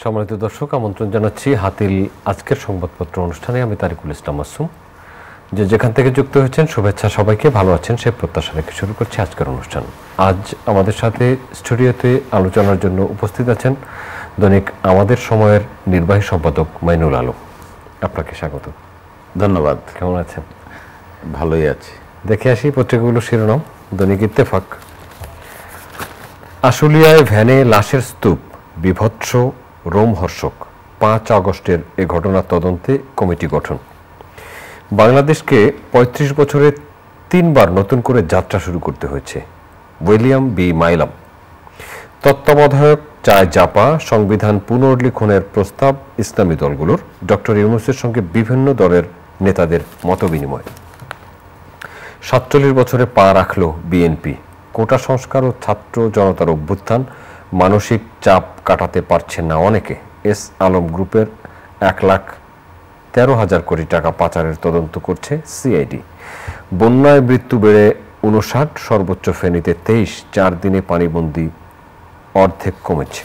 সম্মানিত দর্শক, আমন্ত্রণ জানাচ্ছি হাতিল আজকের সংবাদপত্র অনুষ্ঠানে। আমি তারিকুল ইসলাম মাসুম। যেখান থেকে যুক্ত হয়েছেন শুভেচ্ছা সবাইকে, ভালো আছেন সে প্রত্যাশা রেখে শুরু করছি আজকের অনুষ্ঠান। আজ আমাদের সাথে স্টুডিওতে আলোচনার জন্য উপস্থিত আছেন দৈনিক আমাদের সময়ের নির্বাহী সম্পাদক মাইনুল আলম। আপনাকে স্বাগত। ধন্যবাদ। কেমন আছেন? ভালোই আছি। দেখে আসি পত্রিকাগুলোর শিরোনাম। দৈনিক ইত্তেফাক, আশুলিয়ায় ভ্যানে লাশের স্তূপ, বিভৎস রোমহর্ষক। 5 আগস্টের এ ঘটনার তদন্তে কমিটি গঠন। বাংলাদেশকে 35 বছরে 3বার নতুন করে যাত্রা শুরু করতে হয়েছে। William B Milam. তত্ত্বাবধায়ক চায় জাপা, সংবিধান পুনর্লিখনের প্রস্তাব ইসলামী দলগুলোর। ডক্টর ইউনূসের সঙ্গে বিভিন্ন দলের নেতাদের মতবিনিময়। 47 বছরে পা রাখল বিএনপি। কোটা সংস্কার ও ছাত্র জনতার অভ্যুত্থান, মানসিক চাপ কাটাতে পারছেন না অনেকে। এস আলম গ্রুপের 1,13,000 কোটি টাকা পাচারের তদন্ত করছে সিআইডি। বন্যায় মৃত্যু বেড়ে 59, সর্বোচ্চ ফেনীতে 23। 4 দিনে পানিবন্দী অর্ধেক কমেছে।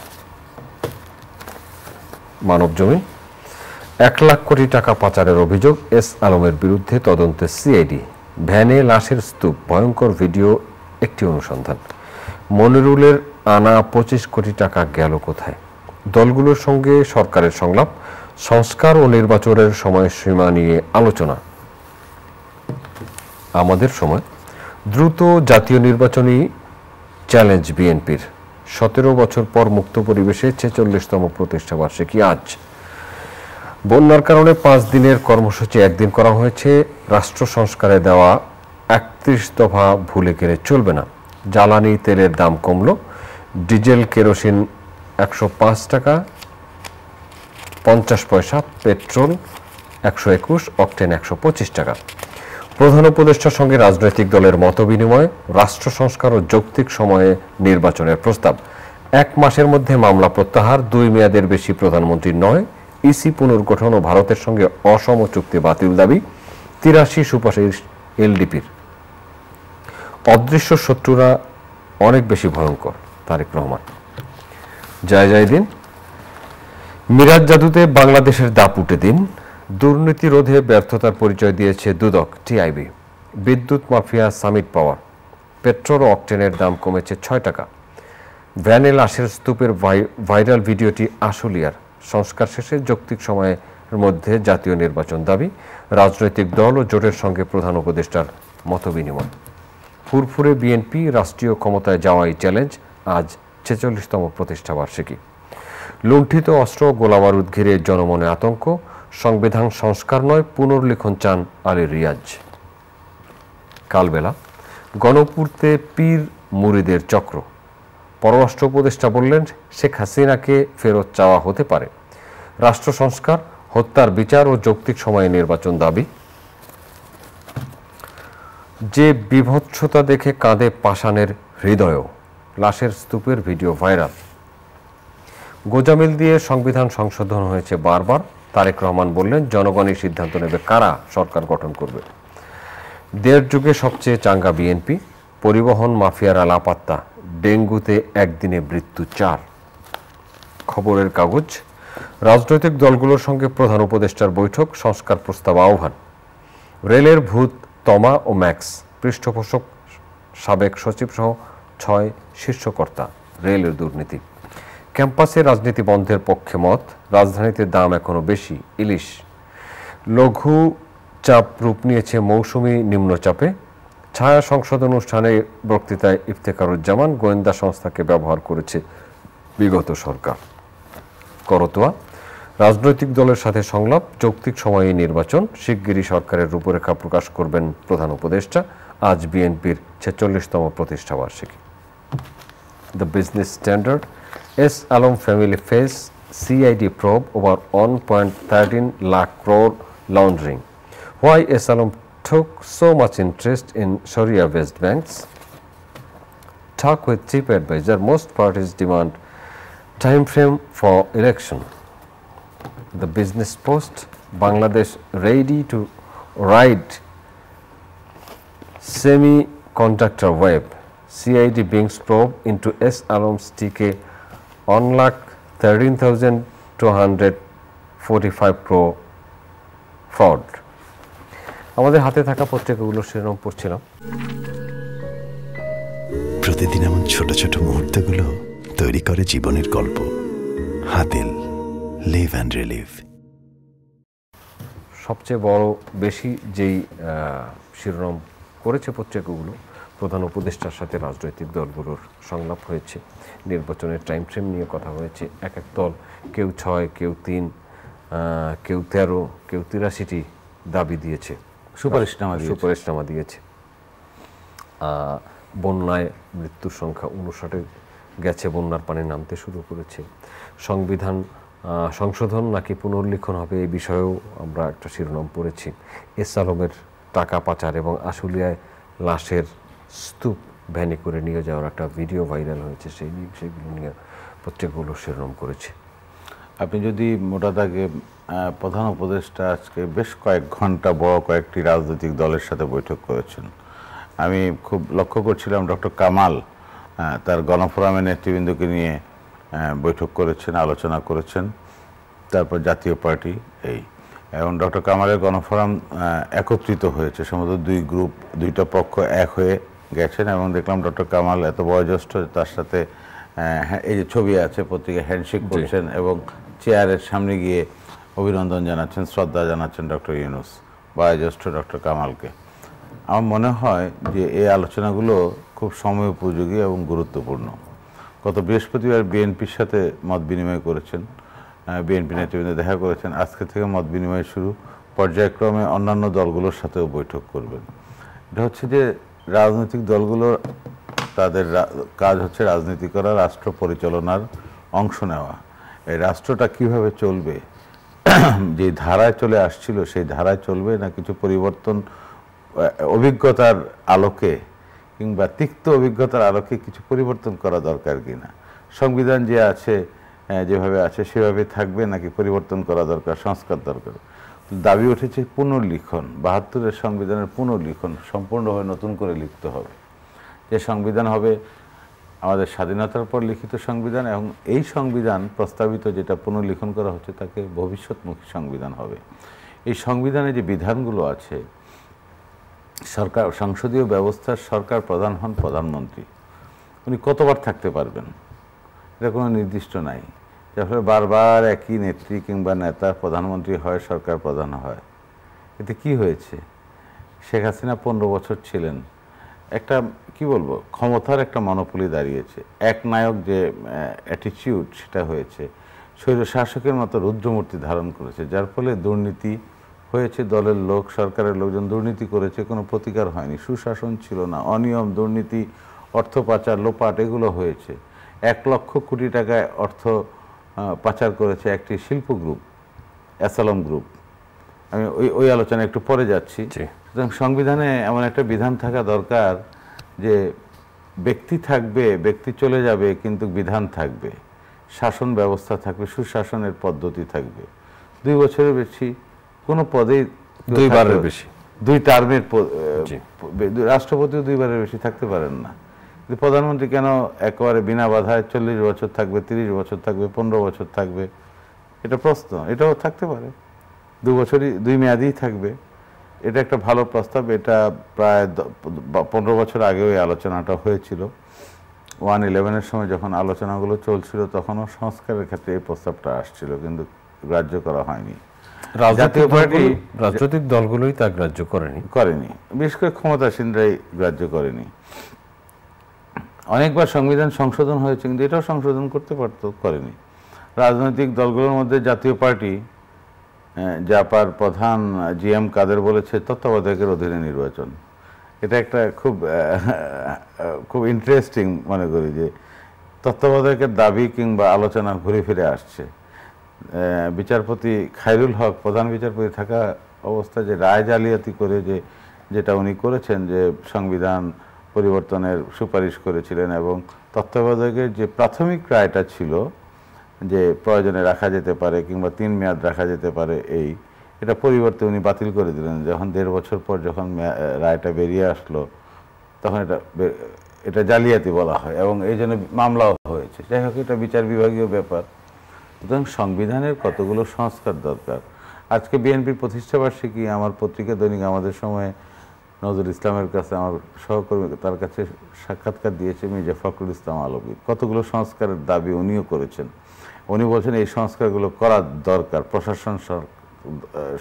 মানবজমিন, 1 লাখ কোটি টাকা পাচারের অভিযোগ এস আলমের বিরুদ্ধে তদন্তে সিআইডি। ভ্যানে লাশের স্তূপ, ভয়ঙ্কর ভিডিও একটি অনুসন্ধান। মনিরুলের আনা 25 কোটি টাকা গেল কোথায়? দলগুলোর সঙ্গে সরকারের সংলাপ, সংস্কার ও নির্বাচনের সময়সীমা নিয়ে আলোচনা। আমাদের সময়, দ্রুত জাতীয় নির্বাচনী চ্যালেঞ্জ বিএনপির। 17 বছর পর মুক্ত পরিবেশে 46তম প্রতিষ্ঠাবার্ষিকী আজ। বন্যার কারণে 5 দিনের কর্মসূচি 1 দিন করা হয়েছে। রাষ্ট্র সংস্কারে দেওয়া 31 দফা ভুলে গেলে চলবে না। জ্বালানি তেলের দাম কমল। ডিজেল কেরোসিন 105 টাকা 50 পয়সা, পেট্রোল 121, অকটেন 125 টাকা। প্রধান উপদেষ্টার সঙ্গে রাজনৈতিক দলের মতবিনিময়। রাষ্ট্র সংস্কার ও যৌক্তিক সময়ে নির্বাচনের প্রস্তাব। 1 মাসের মধ্যে মামলা প্রত্যাহার। 2 মেয়াদের বেশি প্রধানমন্ত্রী নয়। ইসি পুনর্গঠন ও ভারতের সঙ্গে অসম চুক্তি বাতিল দাবি। 83 সুপারিশ এলডিপির। অদৃশ্য শত্রুরা অনেক বেশি ভয়ঙ্কর, তারেক রহমান। জয় দিন, মিরাজ জাদুতে বাংলাদেশের দাপুটে দিন। দুর্নীতি রোধে ব্যর্থতার পরিচয় দিয়েছে দুদক, টিআইবি। বিদ্যুৎ মাফিয়া সামিট পাওয়ার। পেট্রোল ও অকটেনের দাম কমেছে 6 টাকা। ভ্যানে লাশের স্তূপের ভাইরাল ভিডিওটি আশুলিয়ার। সংস্কার শেষে যৌক্তিক সময়ের মধ্যে জাতীয় নির্বাচন দাবি। রাজনৈতিক দল ও জোটের সঙ্গে প্রধান উপদেষ্টার মতবিনিময়। ফুরফুরে বিএনপি, রাষ্ট্রীয় ক্ষমতায় যাওয়াই চ্যালেঞ্জ। আজ 46তম প্রতিষ্ঠাবার্ষিকী। লুণ্ঠিত অস্ত্র ও গোলাবারুদ ঘিরে জনমনে আতঙ্ক। সংবিধান সংস্কার নয়, পুনর্লিখন চান আলী রিয়াজ। কালবেলা, গণপূর্তে পীর মুরিদের চক্র। পররাষ্ট্র উপদেষ্টা বললেন, শেখ হাসিনাকে ফেরত চাওয়া হতে পারে। রাষ্ট্র সংস্কার, হত্যার বিচার ও যৌক্তিক সময়ে নির্বাচন দাবি। যে বিভৎসতা দেখে কাঁদে পাষাণের হৃদয়ও। লাশের স্তূপের ভিডিও ভাইরাল। গোজামিল দিয়ে সংবিধান সংশোধন হয়েছে বারবার। তারেক রহমান বললেন, জনগণই সিদ্ধান্ত নেবে কারা সরকার গঠন করবে। 1.5 যুগে সবচেয়ে চাঙ্গা বিএনপি। পরিবহন মাফিয়ারা লাপাত্তা। ডেঙ্গুতে একদিনে মৃত্যু 4। খবরের কাগজ, রাজনৈতিক দলগুলোর সঙ্গে প্রধান উপদেষ্টার বৈঠক, সংস্কার প্রস্তাব আহ্বান। রেলের ভূত তমা ও ম্যাক্স, পৃষ্ঠপোষক সাবেক সচিব সহ 6 শীর্ষকর্তা। রেলের দুর্নীতি। ক্যাম্পাসে রাজনীতি বন্ধের পক্ষে মত। রাজধানীতে দাম এখনো বেশি ইলিশ। লঘু চাপ রূপ নিয়েছে মৌসুমি নিম্নচাপে। ছায়া সংসদ অনুষ্ঠানে বক্তৃতায় ইফতেখারুজ্জামান, গোয়েন্দা সংস্থাকে ব্যবহার করেছে বিগত সরকার। করতোয়া, রাজনৈতিক দলের সাথে সংলাপ, যৌক্তিক সময়ে নির্বাচন। শিগগিরই সরকারের রূপরেখা প্রকাশ করবেন প্রধান উপদেষ্টা। আজ বিএনপির 46তম প্রতিষ্ঠাবার্ষিকী। The business standard, S Alam family face CID probe over 1.13 lakh crore laundering. Why S. Alam took so much interest in Sharia-based banks? Talk with chief advisor. Most parties demand time frame for election. The Business Post, Bangladesh ready to ride semiconductor wave. CID brings probe into S. Alam's TK 1,13,000 245 Pro fraud. আমাদের হাতে থাকা পত্রিকাগুলোর শিরোনাম পড়ছিলাম। প্রতিদিন এমন ছোট ছোট মুহূর্তগুলো তৈরি করে জীবনের গল্প। Hatil, live and relive. সবচেয়ে বড় বেশি যেই শিরোনাম করেছে পত্রিকাগুলো, প্রধান উপদেষ্টার সাথে রাজনৈতিক দলগুলোর সংলাপ হয়েছে, নির্বাচনের টাইম ফ্রেম নিয়ে কথা হয়েছে। এক এক দল কেউ 6, কেউ 3, কেউ 13, কেউ 83টি দাবি দিয়েছে, সুপারিশনামা দিয়েছে। বন্যায় মৃত্যুর সংখ্যা 59 গেছে, বন্যার পানি নামতে শুরু করেছে। সংবিধান সংশোধন নাকি পুনর্লিখন হবে, এই বিষয়েও আমরা একটা শিরোনাম পড়েছি। এস আলমের টাকা পাচার এবং আশুলিয়ায় লাশের স্তূপ ভ্যানে করে নিয়ে যাওয়ার একটা ভিডিও ভাইরাল হয়েছে, সেইগুলো নিয়ে পত্রিকাগুলো শিরোনাম করেছে। আপনি যদি মোটা দাগে প্রধান উপদেষ্টা আজকে বেশ কয়েক ঘন্টা বড় কয়েকটি রাজনৈতিক দলের সাথে বৈঠক করেছেন। আমি খুব লক্ষ্য করছিলাম ডক্টর কামাল তার গণফোরামের নেতৃবৃন্দকে নিয়ে বৈঠক করেছেন, আলোচনা করেছেন। তারপর জাতীয় পার্টি এবং ডক্টর কামালের গণফোরাম একত্রিত হয়েছে, সম্ভবত দুইটা পক্ষ এক হয়ে গেছেন। এবং দেখলাম ডক্টর কামাল এত বয়োজ্যেষ্ঠ, তার সাথে এই যে ছবি আছে পত্রিকা, হ্যান্ডশেক করছেন এবং চেয়ারের সামনে গিয়ে অভিনন্দন জানাচ্ছেন, শ্রদ্ধা জানাচ্ছেন ডক্টর ইউনূস, বয়োজ্যেষ্ঠ ডক্টর কামালকে। আমার মনে হয় যে এই আলোচনাগুলো খুব সময় উপযোগী এবং গুরুত্বপূর্ণ। গত বৃহস্পতিবার বিএনপির সাথে মত বিনিময় করেছেন, বিএনপি নেতৃবৃন্দ দেখা করেছেন। আজকে থেকে মত বিনিময় শুরু, পর্যায়ক্রমে অন্যান্য দলগুলোর সাথেও বৈঠক করবেন। এটা হচ্ছে যে রাজনৈতিক দলগুলোর তাদের কাজ হচ্ছে রাজনীতি করা, রাষ্ট্র পরিচালনার অংশ নেওয়া। এই রাষ্ট্রটা কিভাবে চলবে, যে ধারায় চলে আসছিল সেই ধারায় চলবে না কিছু পরিবর্তন, অভিজ্ঞতার আলোকে কিংবা তিক্ত অভিজ্ঞতার আলোকে কিছু পরিবর্তন করা দরকার কিনা, সংবিধান যে আছে যেভাবে আছে সেভাবে থাকবে নাকি পরিবর্তন করা দরকার, সংস্কার দরকার। দাবি উঠেছে পুনর্লিখন, 72-এর সংবিধানের পুনর্লিখন, সম্পূর্ণভাবে নতুন করে লিখতে হবে। যে সংবিধান হবে আমাদের স্বাধীনতার পর লিখিত সংবিধান, এবং এই সংবিধান প্রস্তাবিত যেটা পুনর্লিখন করা হচ্ছে তাকে ভবিষ্যৎমুখী সংবিধান হবে। এই সংবিধানে যে বিধানগুলো আছে, সরকার সংসদীয় ব্যবস্থার সরকার প্রধান হন প্রধানমন্ত্রী, উনি কতবার থাকতে পারবেন এটা কোনো নির্দিষ্ট নাই। যার ফলে বারবার একই নেত্রী কিংবা নেতা প্রধানমন্ত্রী হয়, সরকার প্রধান হয়। এতে কি হয়েছে? শেখ হাসিনা 15 বছর ছিলেন, একটা কি বলবো, ক্ষমতার একটা মনোপলি দাঁড়িয়েছে, এক নায়ক যে অ্যাটিটিউড সেটা হয়েছে, স্বৈর শাসকের মতো রুদ্রমূর্তি ধারণ করেছে, যার ফলে দুর্নীতি হয়েছে, দলের লোক সরকারের লোকজন দুর্নীতি করেছে, কোনো প্রতিকার হয়নি, সুশাসন ছিল না, অনিয়ম, দুর্নীতি, অর্থ পাচার, লোপাট এগুলো হয়েছে। 1 লক্ষ কোটি টাকায় অর্থ পাচার করেছে একটি শিল্প গ্রুপ, এসালম গ্রুপ। আমি ওই আলোচনায় একটু পরে যাচ্ছি। সুতরাং সংবিধানে এমন একটা বিধান থাকা দরকার যে ব্যক্তি থাকবে, ব্যক্তি চলে যাবে, কিন্তু বিধান থাকবে, শাসন ব্যবস্থা থাকবে, সুশাসনের পদ্ধতি থাকবে। 2 বছরের বেশি কোনো পদেই 2 বারের বেশি, 2 টার্মের রাষ্ট্রপতিও 2 বারের বেশি থাকতে পারেন না। কিন্তু প্রধানমন্ত্রী কেন একেবারে বিনা বাধায় 40 বছর থাকবে, 30 বছর থাকবে, 15 বছর থাকবে? এটা প্রশ্ন। এটাও থাকতে পারে, 2 বছরই 2 মেয়াদেই থাকবে। এটা একটা ভালো প্রস্তাব। এটা প্রায় 15 বছর আগেও এই আলোচনাটা হয়েছিল। 1/11-এর সময় যখন আলোচনাগুলো চলছিল তখনও সংস্কারের ক্ষেত্রে এই প্রস্তাবটা আসছিল, কিন্তু গ্রাহ্য করা হয়নি। রাজনৈতিক দলগুলোই তা গ্রাহ্য করেনি, বিশেষ করে ক্ষমতাসীনরাই গ্রাহ্য করেনি। অনেকবার সংবিধান সংশোধন হয়েছে, কিন্তু এটাও সংশোধন করতে পারতো, করেনি। রাজনৈতিক দলগুলোর মধ্যে জাতীয় পার্টি, জাপার প্রধান GM কাদের বলেছে তত্ত্বাবধায়কের অধীনে নির্বাচন। এটা একটা খুব ইন্টারেস্টিং মনে করি যে তত্ত্বাবধায়কের দাবি কিংবা আলোচনা ঘুরে ফিরে আসছে। বিচারপতি খায়রুল হক প্রধান বিচারপতি থাকা অবস্থায় যে রায় জালিয়াতি করে যেটা উনি করেছেন, যে সংবিধান পরিবর্তনের সুপারিশ করেছিলেন, এবং তত্ত্বাবধায়কের যে প্রাথমিক রায়টা ছিল যে প্রয়োজনে রাখা যেতে পারে কিংবা 3 মেয়াদ রাখা যেতে পারে, এটা পরিবর্তে উনি বাতিল করে দিলেন। যখন 1.5 বছর পর যখন রায়টা বেরিয়ে আসলো তখন এটা জালিয়াতি বলা হয় এবং এই জন্য মামলাও হয়েছে। যাই হোক, এটা বিচার বিভাগীয় ব্যাপার। সুতরাং সংবিধানের কতগুলো সংস্কার দরকার। আজকে বিএনপির প্রতিষ্ঠাবার্ষিকী, আমার পত্রিকা দৈনিক আমাদের সময়ে নজরুল ইসলামের কাছে, আমার সহকর্মী, তার কাছে সাক্ষাৎকার দিয়েছে মির্জা ফখরুল ইসলাম আলমগীর। কতগুলো সংস্কারের দাবি উনিও করেছেন। উনি বলছেন এই সংস্কারগুলো করার দরকার, প্রশাসন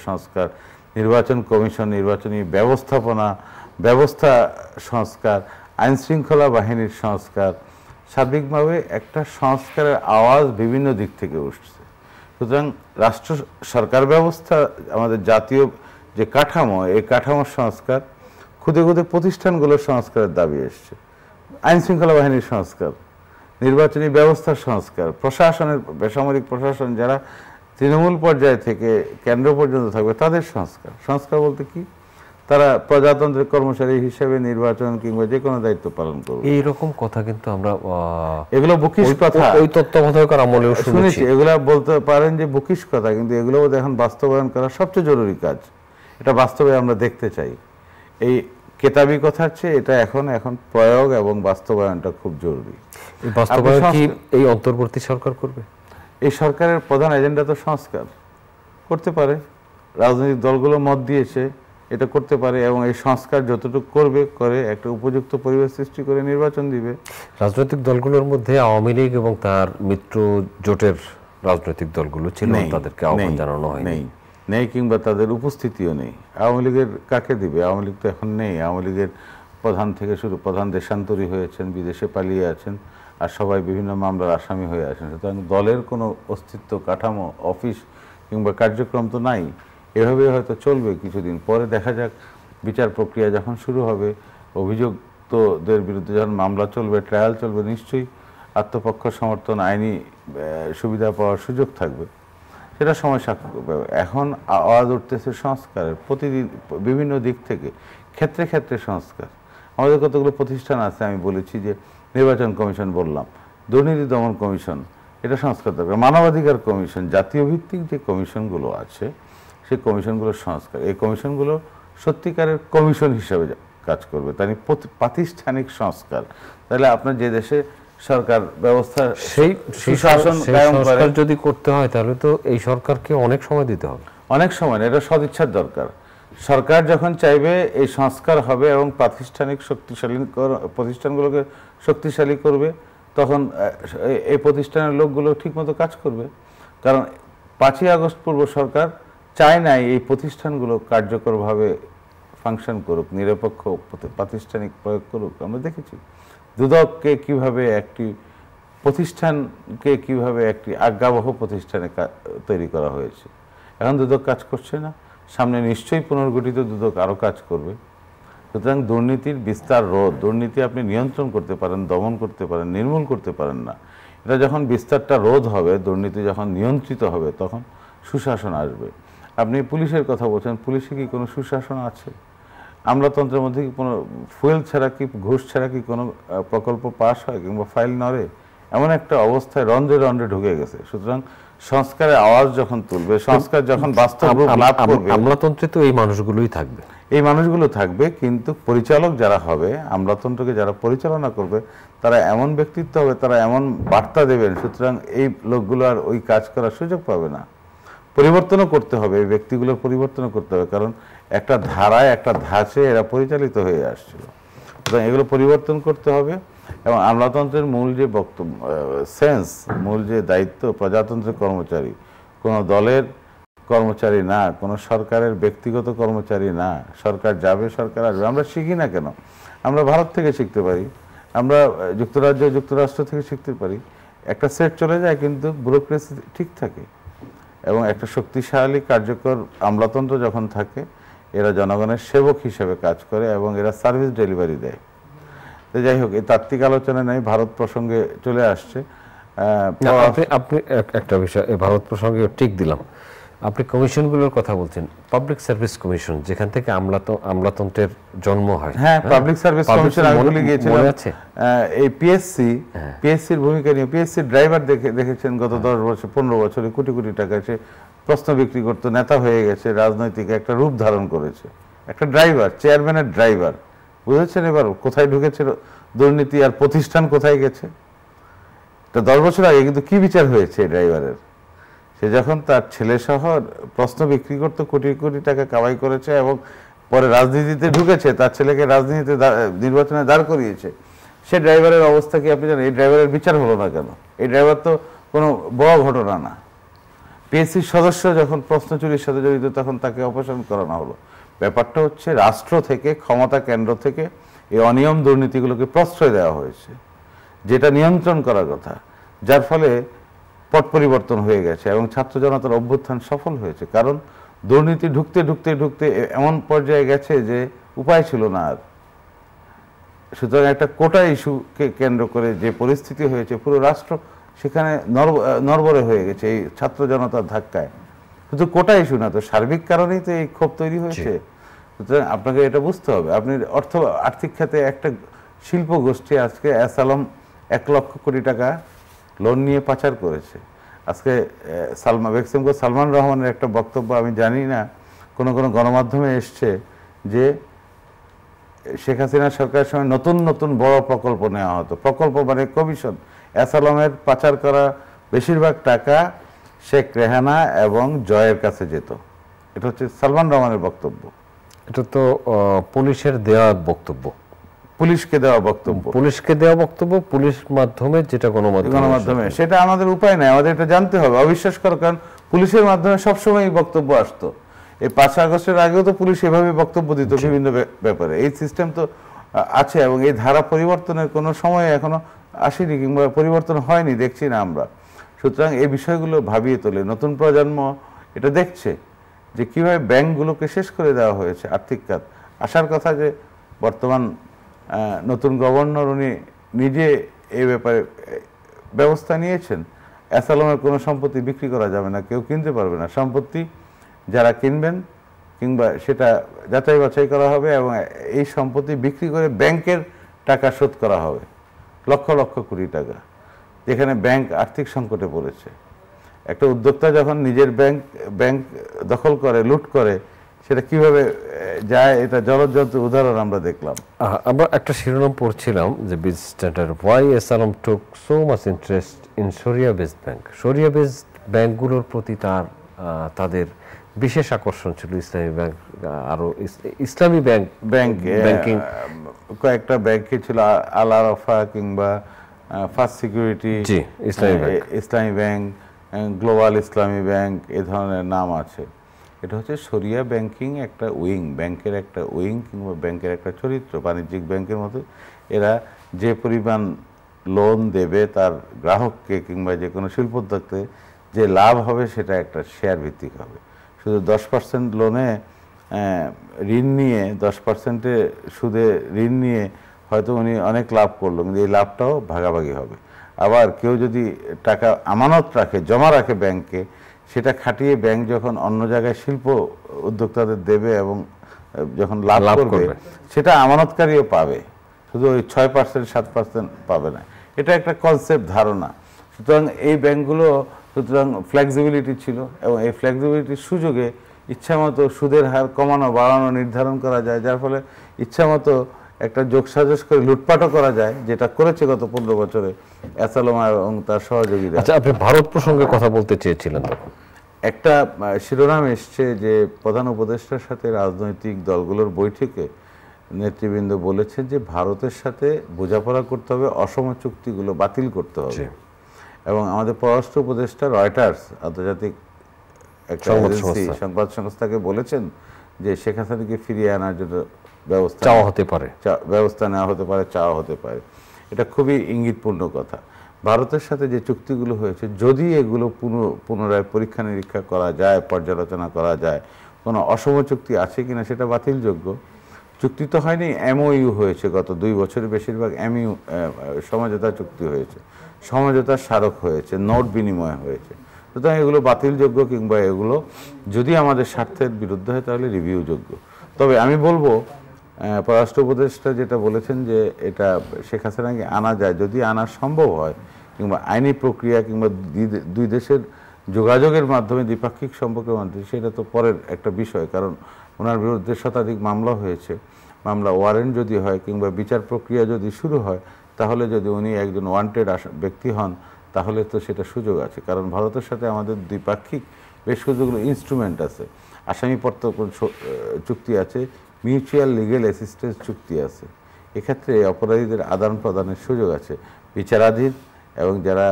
সংস্কার, নির্বাচন কমিশন, নির্বাচনী ব্যবস্থা সংস্কার, আইনশৃঙ্খলা বাহিনীর সংস্কার, সার্বিকভাবে একটা সংস্কারের আওয়াজ বিভিন্ন দিক থেকে উঠছে। সুতরাং রাষ্ট্র সরকার ব্যবস্থা, আমাদের জাতীয় যে কাঠামো, এই কাঠামোর সংস্কার, খুদে খুদে প্রতিষ্ঠানগুলোর সংস্কারের দাবি এসছে, আইনশৃঙ্খলা বাহিনীর সংস্কার, নির্বাচনী ব্যবস্থার সংস্কার, প্রশাসনের, বেসামরিক প্রশাসন যারা তৃণমূল পর্যায় থেকে কেন্দ্র পর্যন্ত থাকবে তাদের সংস্কার বলতে কি, তারা প্রজাতন্ত্রের কর্মচারী হিসেবে নির্বাচন কিংবা যে কোনো দায়িত্ব পালন করবে। এইরকম কথা কিন্তু আমরা এগুলো বুকিশ কথা, ওই তত্ত্বাবধায়কের আমলেও শুনেছি। এগুলা বলতে পারেন যে বুকিশ কথা, কিন্তু এগুলো এখন বাস্তবায়ন করা সবচেয়ে জরুরি কাজ। এটা বাস্তবে আমরা দেখতে চাই। এই কেতাবি কথার চেয়ে এটা এখন প্রয়োগ এবং বাস্তবায়নটা খুব জরুরি। এই বাস্তবায়ন কি এই অন্তর্বর্তী সরকার করবে? এই সরকারের প্রধান এজেন্ডা তো সংস্কার। করতে পারে, রাজনৈতিক দলগুলো মত দিয়েছে এটা করতে পারে, এবং এই সংস্কার যতটুকু করবে করে একটা উপযুক্ত পরিবেশ সৃষ্টি করে নির্বাচন দিবে। রাজনৈতিক দলগুলোর মধ্যে আওয়ামী লীগ এবং তার মিত্র জোটের রাজনৈতিক দলগুলো ছিল, তাদেরকে আহ্বান জানানো হয়নি। নেই কিংবা তাদের উপস্থিতিও নেই। আওয়ামী লীগের কাকে দিবে? আওয়ামী লীগ তো এখন নেই। আওয়ামী লীগের প্রধান থেকে শুরু, প্রধান দেশান্তরী হয়েছেন, বিদেশে পালিয়ে আছেন, আর সবাই বিভিন্ন মামলার আসামি হয়ে আছেন। সুতরাং দলের কোনো অস্তিত্ব, কাঠামো, অফিস কিংবা কার্যক্রম তো নাই। এভাবে হয়তো চলবে কিছুদিন, পরে দেখা যাক বিচার প্রক্রিয়া যখন শুরু হবে, অভিযুক্তদের বিরুদ্ধে যখন মামলা চলবে, ট্রায়াল চলবে, নিশ্চয়ই আত্মপক্ষ সমর্থন, আইনি সুবিধা পাওয়ার সুযোগ থাকবে, সেটা সময় সাপেক্ষ করবে। এখন আওয়াজ উঠতেছে সংস্কারের, প্রতিদিন বিভিন্ন দিক থেকে, ক্ষেত্রে ক্ষেত্রে সংস্কার। আমাদের কতগুলো প্রতিষ্ঠান আছে, আমি বলেছি যে নির্বাচন কমিশন বললাম, দুর্নীতি দমন কমিশন, এটা সংস্কার দরকার, মানবাধিকার কমিশন, জাতীয় ভিত্তিক যে কমিশনগুলো আছে সেই কমিশনগুলোর সংস্কার। এই কমিশনগুলো সত্যিকারের কমিশন হিসেবে কাজ করবে, তাই প্রাতিষ্ঠানিক সংস্কার। তাহলে আপনার যে দেশে সরকার ব্যবস্থা, সেই সুশাসন সংস্কার যদি করতে হয় তাহলে তো এই সরকারকে অনেক সময় দিতে হবে। অনেক সময়, এটা সদিচ্ছার দরকার। সরকার যখন চাইবে এই সংস্কার হবে এবং প্রাতিষ্ঠানিক প্রতিষ্ঠানগুলোকে শক্তিশালী করবে, তখন এই প্রতিষ্ঠানের লোকগুলো ঠিকমতো কাজ করবে। কারণ 5ই আগস্ট পূর্ব সরকার চায় নাই এই প্রতিষ্ঠানগুলো কার্যকরভাবে ফাংশন করুক, নিরপেক্ষ প্রাতিষ্ঠানিক প্রয়োগ করুক। আমরা দেখেছি দুদককে কিভাবে একটি প্রতিষ্ঠানকে কিভাবে একটি আজ্ঞাবহ প্রতিষ্ঠানে তৈরি করা হয়েছে। এখন দুদক কাজ করছে না, সামনে নিশ্চয়ই পুনর্গঠিত দুদক আরও কাজ করবে। সুতরাং দুর্নীতির বিস্তার রোধ, দুর্নীতি আপনি নিয়ন্ত্রণ করতে পারেন, দমন করতে পারেন, নির্মূল করতে পারেন না। এটা যখন বিস্তারটা রোধ হবে, দুর্নীতি যখন নিয়ন্ত্রিত হবে, তখন সুশাসন আসবে। আপনি পুলিশের কথা বলছেন, পুলিশে কি কোনো সুশাসন আছে? আমলাতন্ত্রের মধ্যে কি কোনো ফুয়েল ছাড়া, কি ঘুষ ছাড়া কি কোনো প্রকল্প পাস হয় কিংবা ফাইল নড়ে? এমন একটা অবস্থায় রন্ধ্রে রন্ধ্রে ঢুকে গেছে। সুতরাং সংস্কারের আওয়াজ যখন তুলবে, সংস্কার যখন বাস্তব রূপ লাভ করবে, আমলাতন্ত্রে তো এই মানুষগুলোই থাকবে, এই মানুষগুলো থাকবে, কিন্তু পরিচালক যারা হবে, আমলাতন্ত্রকে যারা পরিচালনা করবে, তারা এমন ব্যক্তিত্ব হবে, তারা এমন বার্তা দেবেন, সুতরাং এই লোকগুলো আর ওই কাজ করার সুযোগ পাবে না। পরিবর্তনও করতে হবে, এই ব্যক্তিগুলোর পরিবর্তনও করতে হবে, কারণ একটা ধারায়, একটা ধাঁচে এরা পরিচালিত হয়ে আসছিল। সুতরাং এগুলো পরিবর্তন করতে হবে। এবং আমলাতন্ত্রের মূল যে বক্তব্য, সেন্স, মূল যে দায়িত্ব, প্রজাতন্ত্রের কর্মচারী, কোনো দলের কর্মচারী না, কোনো সরকারের ব্যক্তিগত কর্মচারী না। সরকার যাবে, সরকার আসবে। আমরা শিখি না কেন? আমরা ভারত থেকে শিখতে পারি, আমরা যুক্তরাষ্ট্র থেকে শিখতে পারি। একটা সেট চলে যায় কিন্তু ব্যুরোক্রেসি ঠিক থাকে, এবং একটা শক্তিশালী কার্যকর আমলাতন্ত্র যখন থাকে, এরা জনগণের সেবক হিসেবে কাজ করে এবং এরা সার্ভিস ডেলিভারি দেয়। তো যাই হোক, এই তাত্ত্বিক আলোচনা নেই, ভারত প্রসঙ্গে চলে আসছে। আপনি একটা বিষয় ভারত প্রসঙ্গে ঠিক দিলাম, আপনি কমিশনগুলোর কথা বলছেন, পাবলিক সার্ভিস কমিশন, যেখান থেকে আমলাতন্ত্রের জন্ম হয়। হ্যাঁ, পাবলিক সার্ভিস কমিশন আমি ভুলে গিয়েছিলাম। এই পিএসসির ভূমিকা নিয়ে, পিএসসির ড্রাইভার দেখেছেন গত 10 বছর 15 বছরে কোটি কোটি টাকা সে প্রশ্ন বিক্রি করতো, নেতা হয়ে গেছে, রাজনৈতিক একটা রূপ ধারণ করেছে। একটা ড্রাইভার, চেয়ারম্যানের ড্রাইভার, বুঝেছেন এবার কোথায় ঢুকেছে দুর্নীতি, আর প্রতিষ্ঠান কোথায় গেছে। 10 বছর আগে কিন্তু কি বিচার হয়েছে ড্রাইভারের? সে যখন তার ছেলে সহ প্রশ্ন বিক্রি করতে কোটি কোটি টাকা কামাই করেছে এবং পরে রাজনীতিতে ঢুকেছে, তার ছেলেকে রাজনীতিতে নির্বাচনে দাঁড় করিয়েছে, সে ড্রাইভারের অবস্থা কি আপনি জানেন? এই ড্রাইভারের বিচার হলো না কেন? এই ড্রাইভার তো কোনো বড় ঘটনা না। পিএসসির সদস্য যখন প্রশ্ন চুরির সাথে জড়িত তখন তাকে অপসারণ করানো হলো। ব্যাপারটা হচ্ছে রাষ্ট্র থেকে, ক্ষমতা কেন্দ্র থেকে এই অনিয়ম দুর্নীতিগুলোকে প্রশ্রয় দেওয়া হয়েছে, যেটা নিয়ন্ত্রণ করার কথা, যার ফলে পট পরিবর্তন হয়ে গেছে এবং ছাত্র জনতার অভ্যুত্থান সফল হয়েছে। কারণ দুর্নীতি ঢুকতে ঢুকতে ঢুকতে এমন পর্যায়ে গেছে যে উপায় ছিল না আর। সুতরাং একটা কোটা ইস্যুকে কেন্দ্র করে যে পরিস্থিতি হয়েছে, পুরো রাষ্ট্র সেখানে নড়বড়ে হয়ে গেছে এই ছাত্র জনতার ধাক্কায়। শুধু কোটা ইস্যু না, তো সার্বিক কারণেই তো এই ক্ষোভ তৈরি হয়েছে। সুতরাং আপনাকে এটা বুঝতে হবে। আপনি আর্থিক খাতে একটা শিল্প গোষ্ঠী আজকে অ্যাসালম 1 লক্ষ কোটি টাকা লোন নিয়ে পাচার করেছে। আজকে সালমান রহমানের একটা বক্তব্য, আমি জানি না, কোনো গণমাধ্যমে এসছে যে শেখ হাসিনা সরকারের সময় নতুন নতুন বড় প্রকল্প নেওয়া হতো। প্রকল্প মানে কমিশন। অ্যাসালমের পাচার করা বেশিরভাগ টাকা শেখ রেহানা এবং জয়ের কাছে যেত। এটা হচ্ছে সালমান রহমানের বক্তব্য। এটা তো পুলিশের দেওয়া বক্তব্য, পুলিশকে দেওয়া বক্তব্য, পুলিশ মাধ্যমে, যেটা গণমাধ্যমে, সেটা আমাদের উপায় নাই, আমাদের এটা জানতে হবে। অবিশ্বাস করো, কারণ পুলিশের মাধ্যমে সবসময় বক্তব্য আসতো। এই 5 আগস্টের আগেও তো পুলিশ এভাবে বক্তব্য দিত বিভিন্ন ব্যাপারে। এই সিস্টেম তো আছে এবং এই ধারা পরিবর্তনের কোনো সময় এখনো আসেনি কিংবা পরিবর্তন হয়নি, দেখছি না আমরা। সুতরাং এই বিষয়গুলো ভাবিয়ে তোলে। নতুন প্রজন্ম এটা দেখছে যে কীভাবে ব্যাংকগুলোকে শেষ করে দেওয়া হয়েছে, আর্থিক খাত। আসার কথা যে বর্তমান নতুন গভর্নর উনি নিজে এই ব্যাপারে ব্যবস্থা নিয়েছেন। অ্যাসালমের কোনো সম্পত্তি বিক্রি করা যাবে না, কেউ কিনতে পারবে না। সম্পত্তি যারা কিনবেন কিংবা সেটা যাচাই বাছাই করা হবে এবং এই সম্পত্তি বিক্রি করে ব্যাংকের টাকা শোধ করা হবে, লক্ষ লক্ষ কোটি টাকা, যেখানে ব্যাংক আর্থিক সংকটে পড়েছে। একটা উদ্যোক্তা যখন নিজের ব্যাংক দখল করে, লুট করে, সেটা কিভাবে যায়, এটা জলজ্জন্ত উদাহরণ আমরা দেখলাম। আমরা একটা শিরোনাম পড়ছিলাম যে বিজ স্ট্যান্ডার্ড, ওয়াই আসালাম টুক so much interest in sharia based bank. Sharia based ব্যাংকগুলোর প্রতি তাদের বিশেষ আকর্ষণ ছিল। ইসলামী ব্যাংক, আরো ইসলামী ব্যাংকিং, কয়েকটা ব্যাংকে ছিল, আল আরাফা কিংবা ফার্স্ট সিকিউরিটি, ইসলামী ব্যাংক, গ্লোবাল ইসলামী ব্যাংক, এ ধরনের নাম আছে। এটা হচ্ছে শরিয়া ব্যাংকিং একটা উইং, ব্যাংকের একটা উইং কিংবা ব্যাংকের একটা চরিত্র। বাণিজ্যিক ব্যাংকের মতো এরা যে পরিমাণ লোন দেবে তার গ্রাহককে কিংবা যে কোনো শিল্পোদ্যোক্তাকে, যে লাভ হবে সেটা একটা শেয়ার ভিত্তিক হবে। শুধু 10% লোনে ঋণ নিয়ে, 10% সুদে ঋণ নিয়ে হয়তো উনি অনেক লাভ করলো, কিন্তু এই লাভটাও ভাগাভাগি হবে। আবার কেউ যদি টাকা আমানত রাখে, জমা রাখে ব্যাংকে, সেটা খাটিয়ে ব্যাংক যখন অন্য জায়গায় শিল্প উদ্যোক্তাদের দেবে এবং যখন লাভ করবে, সেটা আমানতকারীও পাবে, শুধু ওই 6% 7% পাবে না। এটা একটা কনসেপ্ট, ধারণা। সুতরাং এই ব্যাংকগুলো সুতরাং ফ্লেক্সিবিলিটি ছিল এবং এই ফ্লেক্সিবিলিটির সুযোগে ইচ্ছামতো সুদের হার কমানো বাড়ানো নির্ধারণ করা যায়, যার ফলে ইচ্ছামতো একটা যোগসাজশ করে লুটপাটও করা যায়, যেটা করেছে গত 15 বছরে অ্যাসালম এবং তার সহযোগীরা। আচ্ছা, আপনি ভারত প্রসঙ্গে কথা বলতে চেয়েছিলেন তখন। একটা শিরোনাম এসছে যে প্রধান উপদেষ্টার সাথে রাজনৈতিক দলগুলোর বৈঠকে নেতৃবৃন্দ বলেছেন যে ভারতের সাথে বোঝাপড়া করতে হবে, অসম চুক্তিগুলো বাতিল করতে হবে। এবং আমাদের পররাষ্ট্র উপদেষ্টা রয়টার্স, আন্তর্জাতিক একটা সংবাদ সংস্থাকে বলেছেন যে শেখ হাসিনাকে ফিরিয়ে আনার জন্য ব্যবস্থা নেওয়া হতে পারে, চাওয়া হতে পারে। এটা খুবই ইঙ্গিতপূর্ণ কথা। ভারতের সাথে যে চুক্তিগুলো হয়েছে, যদি এগুলো পুনরায় পরীক্ষা নিরীক্ষা করা যায়, পর্যালোচনা করা যায়, কোনো অসম চুক্তি আছে কিনা সেটা বাতিলযোগ্য। চুক্তি তো হয়নি, এমওইউ হয়েছে। গত 2 বছরে বেশিরভাগ এমইউ, সমঝোতা চুক্তি হয়েছে, সমঝোতার স্মারক হয়েছে, নোট বিনিময় হয়েছে। সুতরাং এগুলো বাতিলযোগ্য কিংবা এগুলো যদি আমাদের স্বার্থের বিরুদ্ধে হয় তাহলে রিভিউযোগ্য। তবে আমি বলবো পররাষ্ট্র উপদেষ্টা যেটা বলেছেন যে এটা শেখ হাসিনাকে আনা যায়, যদি আনা সম্ভব হয় কিংবা আইনি প্রক্রিয়া কিংবা দুই দেশের যোগাযোগের মাধ্যমে, দ্বিপাক্ষিক সম্পর্কের মাধ্যমে, সেটা তো পরের একটা বিষয়। কারণ ওনার বিরুদ্ধে শতাধিক মামলা হয়েছে। মামলা ওয়ারেন্ট যদি হয় কিংবা বিচার প্রক্রিয়া যদি শুরু হয়, তাহলে যদি উনি একজন ওয়ান্টেড ব্যক্তি হন, তাহলে তো সেটা সুযোগ আছে, কারণ ভারতের সাথে আমাদের দ্বিপাক্ষিক বেশ কতগুলো ইনস্ট্রুমেন্ট আছে, আসামি প্রত্যর্পণ চুক্তি আছে, মিউচুয়াল লিগ্যাল অ্যাসিস্ট্যান্স চুক্তি আছে। এক্ষেত্রে অপরাধীদের আদান প্রদানের সুযোগ আছে, বিচারাধীন এবং যারা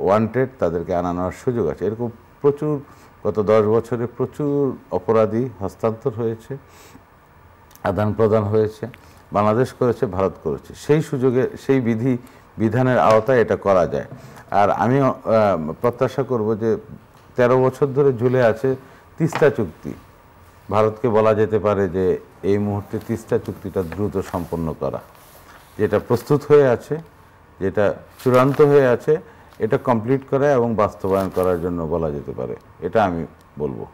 ওয়ান্টেড তাদেরকে আনানোর সুযোগ আছে। এরকম প্রচুর গত 10 বছরে প্রচুর অপরাধী হস্তান্তর হয়েছে, আদান প্রদান হয়েছে, বাংলাদেশ করেছে, ভারত করেছে। সেই সুযোগে সেই বিধানের আওতায় এটা করা যায়। আর আমি প্রত্যাশা করব যে 13 বছর ধরে ঝুলে আছে তিস্তা চুক্তি, ভারতকে বলা যেতে পারে যে এই মুহূর্তে তিস্তা চুক্তিটা দ্রুত সম্পন্ন করা, যেটা প্রস্তুত হয়ে আছে, যেটা চূড়ান্ত হয়ে আছে, এটা কমপ্লিট করা এবং বাস্তবায়ন করার জন্য বলা যেতে পারে, এটা আমি বলবো।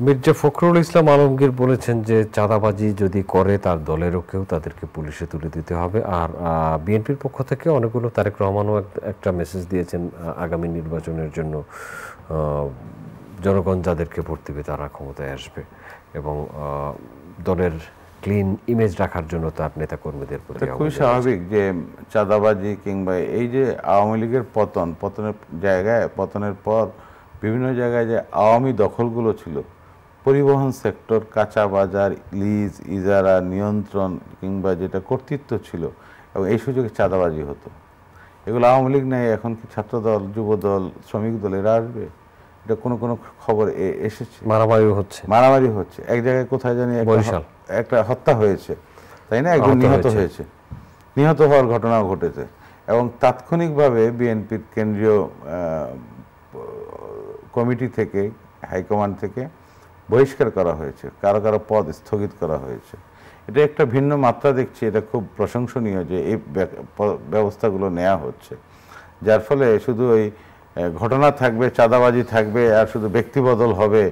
মির্জা ফখরুল ইসলাম আলমগীর বলেছেন যে চাঁদাবাজি যদি করে তার দলেরও কেউ তাদেরকে পুলিশে তুলে দিতে হবে। আর বিএনপির পক্ষ থেকে অনেকগুলো, তারেক রহমানও একটা মেসেজ দিয়েছেন আগামী নির্বাচনের জন্য জনগণ যাদেরকে ভোট দিবে তারা ক্ষমতায় আসবে এবং দলের ক্লিন ইমেজ রাখার জন্য তার নেতাকর্মীদের প্রতি খুবই স্বাভাবিক যে চাঁদাবাজি কিংবা এই যে আওয়ামী লীগের পতনের জায়গায়, পতনের পর বিভিন্ন জায়গায় যে আওয়ামী দখলগুলো ছিল, পরিবহন সেক্টর, কাঁচা বাজার, লিজ, ইজারা, নিয়ন্ত্রণ কিংবা যেটা কর্তৃত্ব ছিল, এবং এই সুযোগে চাঁদাবাজি হতো। এগুলো আওয়ামী লীগ নেই, এখন কি ছাত্রদল, যুবদল, শ্রমিক দল এরা আসবে? এটা কোনো খবর এসেছে? মারামারি হচ্ছে এক জায়গায়, কোথায় জানি একটা হত্যা হয়েছে, তাই না? একজন নিহত হয়েছে, নিহত হওয়ার ঘটনাও ঘটেছে, এবং তাৎক্ষণিকভাবে বিএনপির কেন্দ্রীয় কমিটি থেকে, হাইকমান্ড থেকে বহিষ্কার করা হয়েছে, কারো কারো পদ স্থগিত করা হয়েছে। এটা একটা ভিন্ন মাত্রা দেখছি, এটা খুব প্রশংসনীয় যে এই ব্যবস্থাগুলো নেওয়া হচ্ছে, যার ফলে শুধু ওই ঘটনা থাকবে, চাঁদাবাজি থাকবে, আর শুধু ব্যক্তিবদল হবে,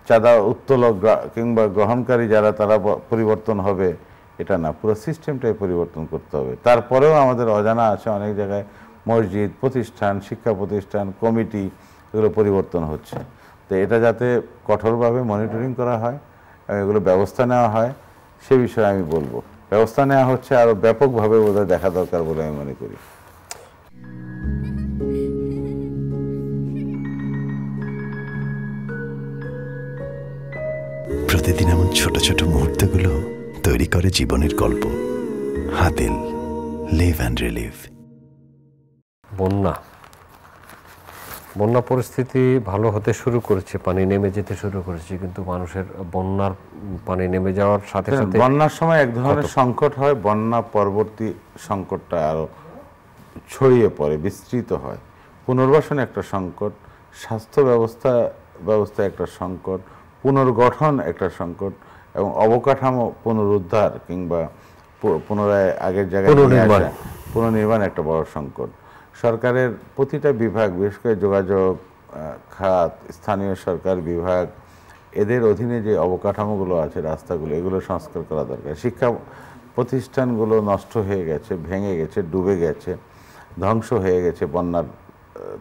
চাঁদা উত্তোলক কিংবা গ্রহণকারী যারা তারা পরিবর্তন হবে, এটা না, পুরো সিস্টেমটাই পরিবর্তন করতে হবে। তারপরেও আমাদের অজানা আছে অনেক জায়গায়, মসজিদ, প্রতিষ্ঠান, শিক্ষা প্রতিষ্ঠান, কমিটি, এগুলো পরিবর্তন হচ্ছে। তো এটা যাতে কঠোরভাবে মনিটরিং করা হয়, এগুলো ব্যবস্থা নেওয়া হয়, সে বিষয়ে আমি বলবো। ব্যবস্থা নেওয়া হচ্ছে, আরও ব্যাপকভাবে বোধহয় দেখা দরকার বলে আমি মনে করি। প্রতিদিন এমন ছোট ছোট মুহূর্তগুলো তৈরি করে জীবনের গল্প। Hatil, live and relive. বন্যা পরিস্থিতি ভালো হতে শুরু করেছে, পানি নেমে যেতে শুরু করেছে, কিন্তু মানুষের বন্যার পানি নেমে যাওয়ার সাথে সাথে বন্যার সময় এক ধরনের সংকট হয়, বন্যা পরবর্তী সংকটটা আরো ছড়িয়ে পড়ে, বিস্তৃত হয়। পুনর্বাসন একটা সংকট, স্বাস্থ্য ব্যবস্থা একটা সংকট, পুনর্গঠন একটা সংকট, এবং অবকাঠামো পুনরুদ্ধার কিংবা পুনরায় আগের জায়গায় পুনর্নির্মাণ একটা বড় সংকট। সরকারের প্রতিটা বিভাগ, বিশেষ করে যোগাযোগ খাত, স্থানীয় সরকার বিভাগ, এদের অধীনে যে অবকাঠামোগুলো আছে, রাস্তাগুলো, এগুলো সংস্কার করা দরকার। শিক্ষা প্রতিষ্ঠানগুলো নষ্ট হয়ে গেছে, ভেঙে গেছে, ডুবে গেছে, ধ্বংস হয়ে গেছে বন্যার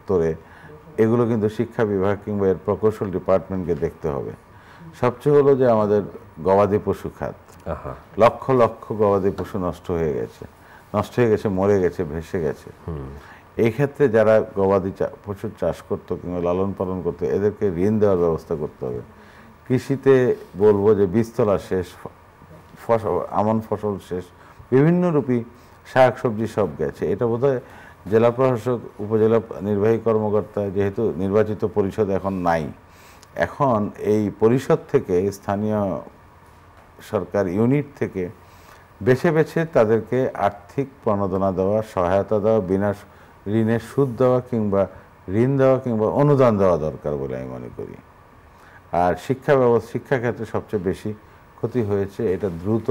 তোরে। এগুলো কিন্তু শিক্ষা বিভাগ কিংবা এর প্রকৌশল ডিপার্টমেন্টকে দেখতে হবে। সবচেয়ে হলো যে আমাদের গবাদি পশু খাত, লক্ষ লক্ষ গবাদি পশু নষ্ট হয়ে গেছে, মরে গেছে, ভেসে গেছে। এই ক্ষেত্রে যারা গবাদি পশুর চাষ করতো কিংবা লালন পালন করতো, এদেরকে ঋণ দেওয়ার ব্যবস্থা করতে হবে। কৃষিতে বলবো যে বীজতলা শেষ, আমন ফসল শেষ, বিভিন্ন রূপী শাক সবজি সব গেছে। এটা বোধহয় জেলা প্রশাসক, উপজেলা নির্বাহী কর্মকর্তা, যেহেতু নির্বাচিত পরিষদ এখন নাই, এখন এই পরিষদ থেকে, স্থানীয় সরকার ইউনিট থেকে বেছে বেছে তাদেরকে আর্থিক প্রণোদনা দেওয়া, সহায়তা দেওয়া, বিনা ঋণের সুদ দেওয়া কিংবা ঋণ দেওয়া কিংবা অনুদান দেওয়া দরকার বলে আমি মনে করি। আর শিক্ষাক্ষেত্রে সবচেয়ে বেশি ক্ষতি হয়েছে, এটা দ্রুত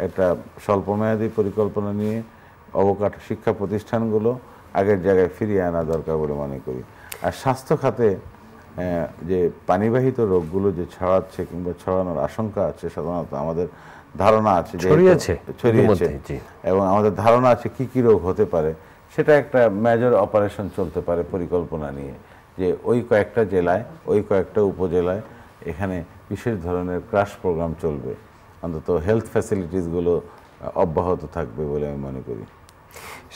একটা স্বল্পমেয়াদী পরিকল্পনা নিয়ে শিক্ষা প্রতিষ্ঠানগুলো আগের জায়গায় ফিরিয়ে আনা দরকার বলে মনে করি। আর স্বাস্থ্য খাতে যে পানিবাহিত রোগগুলো যে ছড়াচ্ছে কিংবা ছড়ানোর আশঙ্কা আছে, সাধারণত আমাদের ধারণা আছে ছড়িয়েছে, এবং আমাদের ধারণা আছে কি কি রোগ হতে পারে, সেটা একটা মেজর অপারেশন চলতে পারে পরিকল্পনা নিয়ে, যে ওই কয়েকটা জেলায়, ওই কয়েকটা উপজেলায় এখানে বিশেষ ধরনের ক্রাশ প্রোগ্রাম চলবে, অন্তত হেলথ ফ্যাসিলিটিসগুলো অব্যাহত থাকবে বলে আমি মনে করি।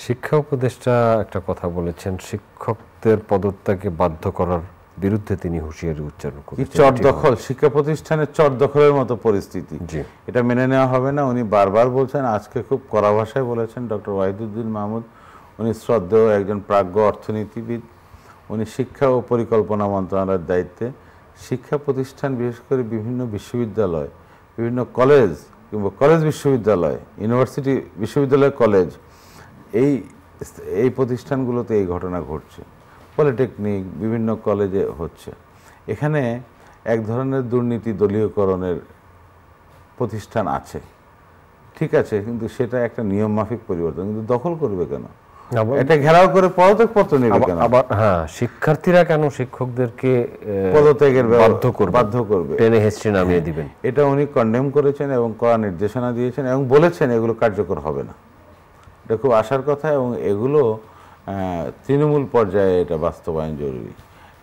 শিক্ষা উপদেষ্টা একটা কথা বলেছেন, শিক্ষকদের পদত্যাগে বাধ্য করার বিরুদ্ধে তিনি হুঁশিয়ারি উচ্চারণ কি করেছেন। চর দখল, শিক্ষা প্রতিষ্ঠানের চর দখলের মতো পরিস্থিতি, জি। এটা মেনে নেওয়া হবে না। উনি বারবার বলছেন, আজকে খুব কড়া ভাষায় বলেছেন ডক্টর ওয়াহিদুদ্দিন মাহমুদ। উনি শ্রদ্ধেয় একজন প্রাজ্ঞ অর্থনীতিবিদ, উনি শিক্ষা ও পরিকল্পনা মন্ত্রণালয়ের দায়িত্বে। শিক্ষা প্রতিষ্ঠান, বিশেষ করে বিভিন্ন বিশ্ববিদ্যালয়, বিভিন্ন কলেজ কিংবা কলেজ বিশ্ববিদ্যালয়, ইউনিভার্সিটি, বিশ্ববিদ্যালয়, কলেজ, এই প্রতিষ্ঠানগুলোতে এই ঘটনা ঘটছে। পলিটেকনিক, বিভিন্ন কলেজে হচ্ছে। এখানে এক ধরনের দুর্নীতি দলীয়করণের প্রতিষ্ঠান আছে, ঠিক আছে, কিন্তু সেটা একটা নিয়ম মাফিক পরিবর্তন। কিন্তু দখল করবে কেন? এটা ঘেরাও করে পদত্যাগপত্র নেবে কেন? আবার হ্যাঁ, শিক্ষার্থীরা কেন শিক্ষকদেরকে পদত্যাগের বাধ্য করবে, টেনে হেঁচড়ে নামিয়ে দিবেন? এটা উনি কন্ডেম করেছেন এবং কড়া নির্দেশনা দিয়েছেন এবং বলেছেন এগুলো কার্যকর হবে না। এটা খুব আশার কথা এবং এগুলো তৃণমূল পর্যায়ে এটা বাস্তবায়ন জরুরি।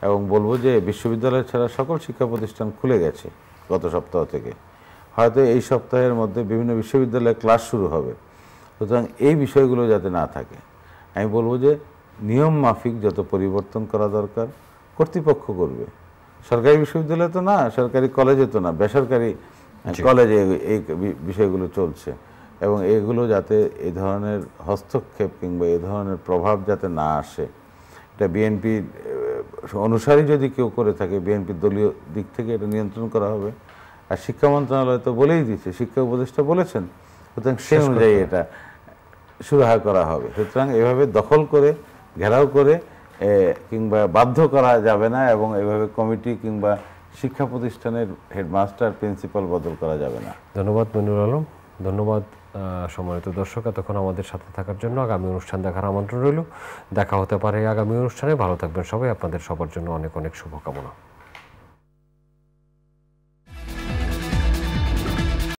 এবং বলবো যে বিশ্ববিদ্যালয় ছাড়া সকল শিক্ষা প্রতিষ্ঠান খুলে গেছে গত সপ্তাহ থেকে। হয়তো এই সপ্তাহের মধ্যে বিভিন্ন বিশ্ববিদ্যালয়ে ক্লাস শুরু হবে। সুতরাং এই বিষয়গুলো যাতে না থাকে, আমি বলবো যে নিয়ম মাফিক যত পরিবর্তন করা দরকার কর্তৃপক্ষ করবে। সরকারি বিশ্ববিদ্যালয় তো না, সরকারি কলেজে তো না, বেসরকারি কলেজে এই বিষয়গুলো চলছে। এবং এগুলো যাতে এই ধরনের হস্তক্ষেপ কিংবা এই ধরনের প্রভাব যাতে না আসে, এটা বিএনপি অনুসারী যদি কেউ করে থাকে, বিএনপির দলীয় দিক থেকে এটা নিয়ন্ত্রণ করা হবে। আর শিক্ষা মন্ত্রণালয় তো বলেই দিচ্ছে, শিক্ষা উপদেষ্টা বলেছেন, সুতরাং সেই অনুযায়ী এটা সুরাহা করা হবে। সুতরাং এভাবে দখল করে, ঘেরাও করে কিংবা বাধ্য করা যাবে না এবং এভাবে কমিটি কিংবা শিক্ষা প্রতিষ্ঠানের হেডমাস্টার, প্রিন্সিপাল বদল করা যাবে না। ধন্যবাদ মনিরুল আলম, ধন্যবাদ সম্মানিত দর্শক এতক্ষণ আমাদের সাথে থাকার জন্য। আগামী অনুষ্ঠান দেখার আমন্ত্রণ রইল। দেখা হতে পারে আগামী অনুষ্ঠানে। ভালো থাকবেন সবাই। আপনাদের সবার জন্য অনেক অনেক শুভকামনা।